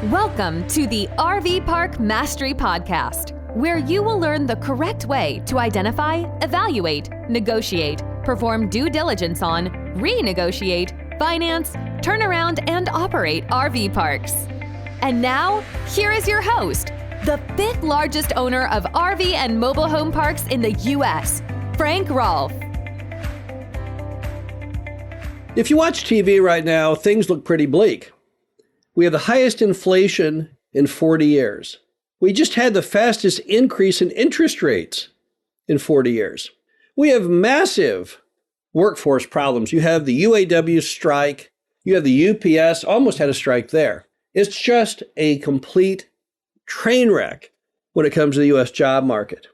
Welcome to the RV Park Mastery Podcast, where you will learn the correct way to identify, evaluate, negotiate, perform due diligence on, renegotiate, finance, turn around, and operate RV parks. And now, here is your host, the fifth largest owner of RV and mobile home parks in the U.S., Frank Rolfe. If you watch TV right now, things look pretty bleak. We have the highest inflation in 40 years. We just had the fastest increase in interest rates in 40 years. We have massive workforce problems. You have the UAW strike. You have the UPS, almost had a strike there. It's just a complete train wreck when it comes to the U.S. job market.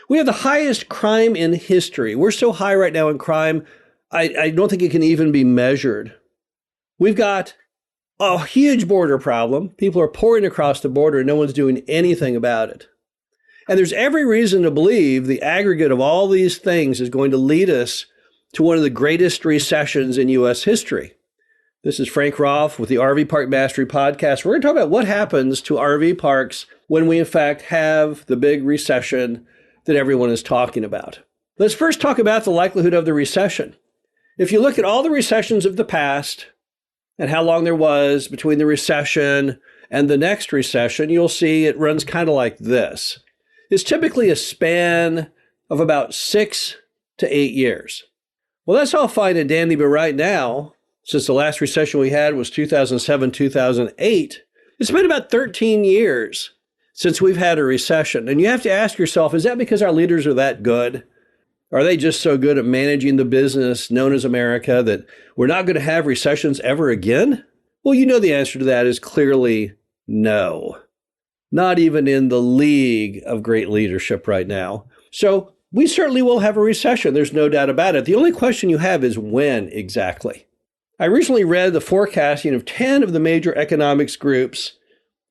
We have the highest crime in history. We're so high right now in crime, I don't think it can even be measured. We've got a huge border problem. People are pouring across the border and no one's doing anything about it. And there's every reason to believe the aggregate of all these things is going to lead us to one of the greatest recessions in U.S. history. This is Frank Rolfe with the RV Park Mastery Podcast. We're going to talk about what happens to RV parks when we in fact have the big recession that everyone is talking about. Let's first talk about the likelihood of the recession. If you look at all the recessions of the past, and how long there was between the recession and the next recession, you'll see it runs kind of like this. It's typically a span of about 6 to 8 years. Well, that's all fine and dandy, but right now, since the last recession we had was 2007, 2008, it's been about 13 years since we've had a recession. And you have to ask yourself, is that because our leaders are that good? Are they just so good at managing the business known as America that we're not going to have recessions ever again? Well, you know the answer to that is clearly no. Not even in the league of great leadership right now. So we certainly will have a recession. There's no doubt about it. The only question you have is when exactly. I recently read the forecasting of 10 of the major economics groups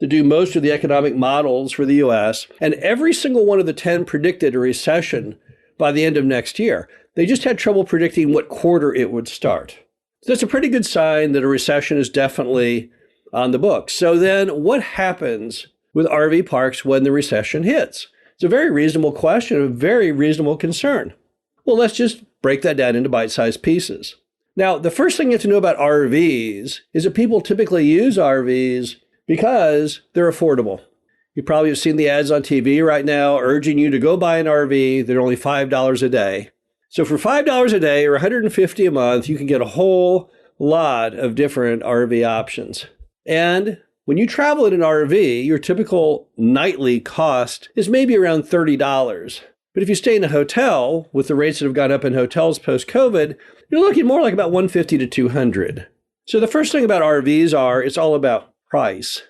that do most of the economic models for the U.S., and every single one of the 10 predicted a recession by the end of next year. They just had trouble predicting what quarter it would start. So that's a pretty good sign that a recession is definitely on the books. So then what happens with RV parks when the recession hits? It's a very reasonable question, a very reasonable concern. Well, let's just break that down into bite-sized pieces. Now, the first thing you have to know about RVs is that people typically use RVs because they're affordable. You probably have seen the ads on TV right now urging you to go buy an RV. They're only $5 a day. So for $5 a day or $150 a month, you can get a whole lot of different RV options. And when you travel in an RV, your typical nightly cost is maybe around $30. But if you stay in a hotel, with the rates that have gone up in hotels post-COVID, you're looking more like about $150 to $200. So the first thing about RVs it's all about price.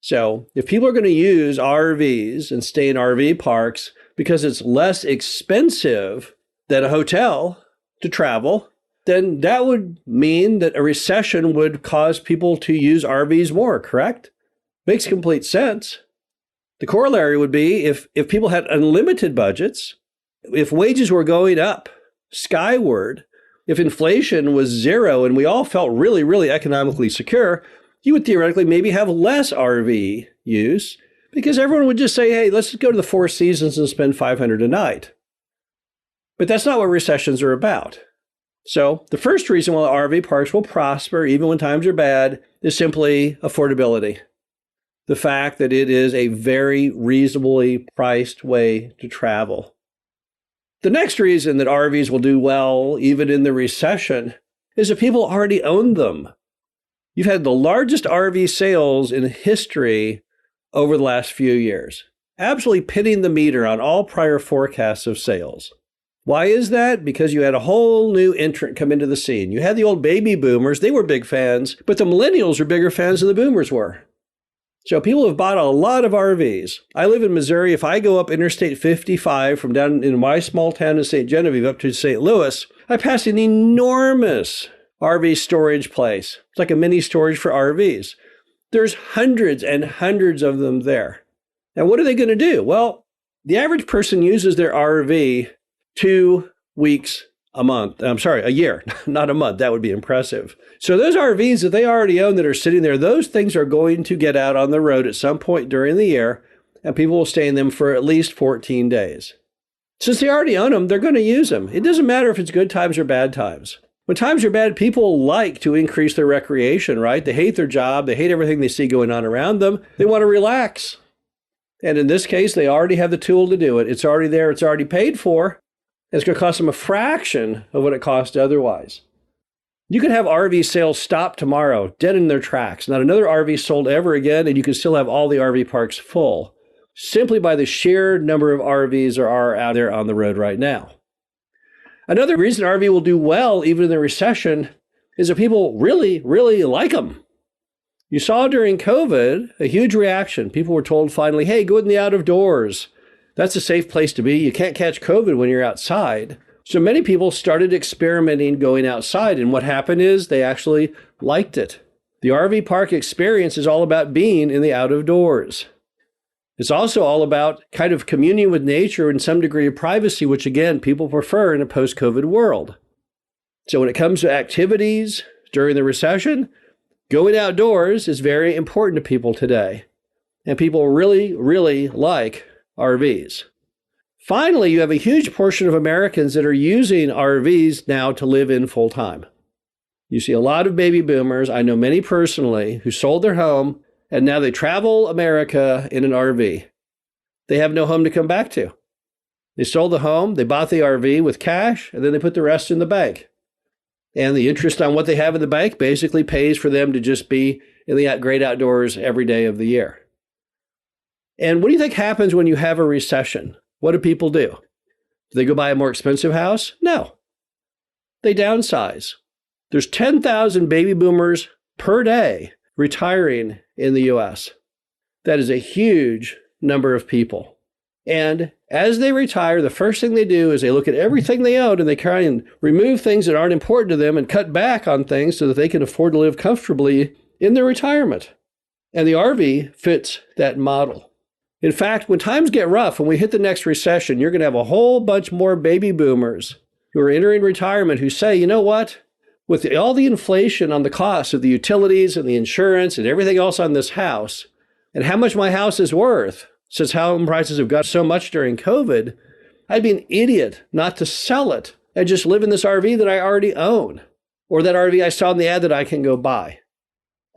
So if people are going to use RVs and stay in RV parks because it's less expensive than a hotel to travel, then that would mean that a recession would cause people to use RVs more, correct? Makes complete sense. The corollary would be if people had unlimited budgets, if wages were going up skyward, if inflation was zero and we all felt really, really economically secure, you would theoretically maybe have less RV use because everyone would just say, hey, let's just go to the Four Seasons and spend $500 a night. But that's not what recessions are about. So the first reason why RV parks will prosper, even when times are bad, is simply affordability. The fact that it is a very reasonably priced way to travel. The next reason that RVs will do well, even in the recession, is that people already own them. You've had the largest RV sales in history over the last few years, absolutely pitting the meter on all prior forecasts of sales. Why is that? Because you had a whole new entrant come into the scene. You had the old baby boomers. They were big fans, but the millennials are bigger fans than the boomers were. So people have bought a lot of RVs. I live in Missouri. If I go up Interstate 55 from down in my small town in St. Genevieve up to St. Louis, I pass an enormous RV storage place. It's like a mini storage for RVs. There's hundreds and hundreds of them there. And what are they going to do? Well, the average person uses their RV 2 weeks a year, not a month. That would be impressive. So those RVs that they already own that are sitting there, those things are going to get out on the road at some point during the year, and people will stay in them for at least 14 days. Since they already own them, they're going to use them. It doesn't matter if it's good times or bad times. When times are bad, people like to increase their recreation, right? They hate their job. They hate everything they see going on around them. They want to relax. And in this case, they already have the tool to do it. It's already there. It's already paid for. It's going to cost them a fraction of what it cost otherwise. You could have RV sales stop tomorrow, dead in their tracks. Not another RV sold ever again, and you can still have all the RV parks full, simply by the sheer number of RVs there are out there on the road right now. Another reason RV will do well, even in the recession, is that people really, really like them. You saw during COVID a huge reaction. People were told finally, hey, go in the out of doors. That's a safe place to be. You can't catch COVID when you're outside. So many people started experimenting going outside. And what happened is they actually liked it. The RV park experience is all about being in the out of doors. It's also all about kind of communing with nature and some degree of privacy, which again, people prefer in a post-COVID world. So when it comes to activities during the recession, going outdoors is very important to people today. And people really, really like RVs. Finally, you have a huge portion of Americans that are using RVs now to live in full time. You see a lot of baby boomers, I know many personally, who sold their home and now they travel America in an RV. They have no home to come back to. They sold the home, they bought the RV with cash, and then they put the rest in the bank. And the interest on what they have in the bank basically pays for them to just be in the great outdoors every day of the year. And what do you think happens when you have a recession? What do people do? Do they go buy a more expensive house? No. They downsize. There's 10,000 baby boomers per day retiring in the U.S. That is a huge number of people. And as they retire, the first thing they do is they look at everything they own and they try and remove things that aren't important to them and cut back on things so that they can afford to live comfortably in their retirement. And the RV fits that model. In fact, when times get rough, when we hit the next recession, you're going to have a whole bunch more baby boomers who are entering retirement who say, you know what? With all the inflation on the cost of the utilities and the insurance and everything else on this house, and how much my house is worth, since home prices have got so much during COVID, I'd be an idiot not to sell it and just live in this RV that I already own, or that RV I saw in the ad that I can go buy.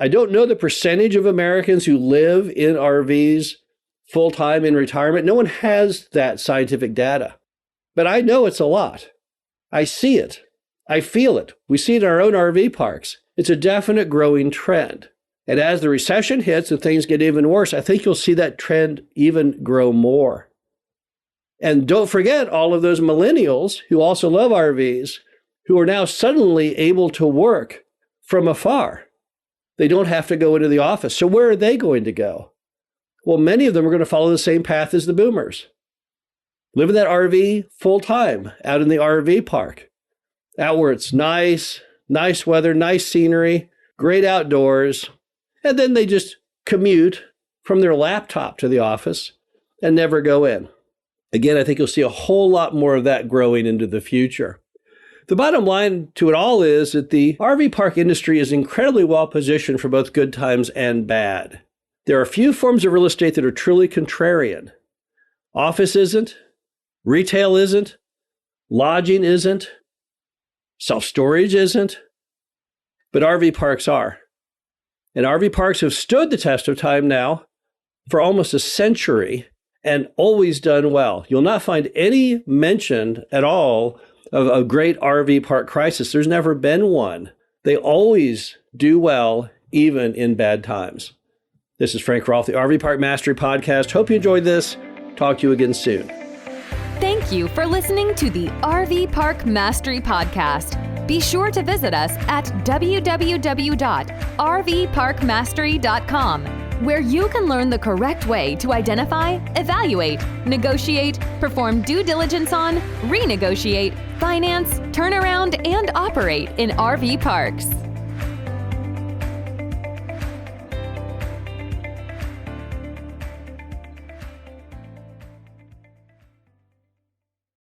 I don't know the percentage of Americans who live in RVs full-time in retirement. No one has that scientific data, but I know it's a lot. I see it. I feel it. We see it in our own RV parks. It's a definite growing trend. And as the recession hits and things get even worse, I think you'll see that trend even grow more. And don't forget all of those millennials who also love RVs, who are now suddenly able to work from afar. They don't have to go into the office. So where are they going to go? Well, many of them are going to follow the same path as the boomers. Live in that RV full time, out in the RV park, out where it's nice weather, nice scenery, great outdoors. And then they just commute from their laptop to the office and never go in. Again, I think you'll see a whole lot more of that growing into the future. The bottom line to it all is that the RV park industry is incredibly well positioned for both good times and bad. There are few forms of real estate that are truly contrarian. Office isn't, retail isn't, lodging isn't, self-storage isn't, but RV parks are. And RV parks have stood the test of time now for almost a century and always done well. You'll not find any mention at all of a great RV park crisis. There's never been one. They always do well, even in bad times. This is Frank Rolfe, the RV Park Mastery Podcast. Hope you enjoyed this. Talk to you again soon. Thank you for listening to the RV Park Mastery Podcast. Be sure to visit us at www.rvparkmastery.com, where you can learn the correct way to identify, evaluate, negotiate, perform due diligence on, renegotiate, finance, turn around, and operate in RV parks.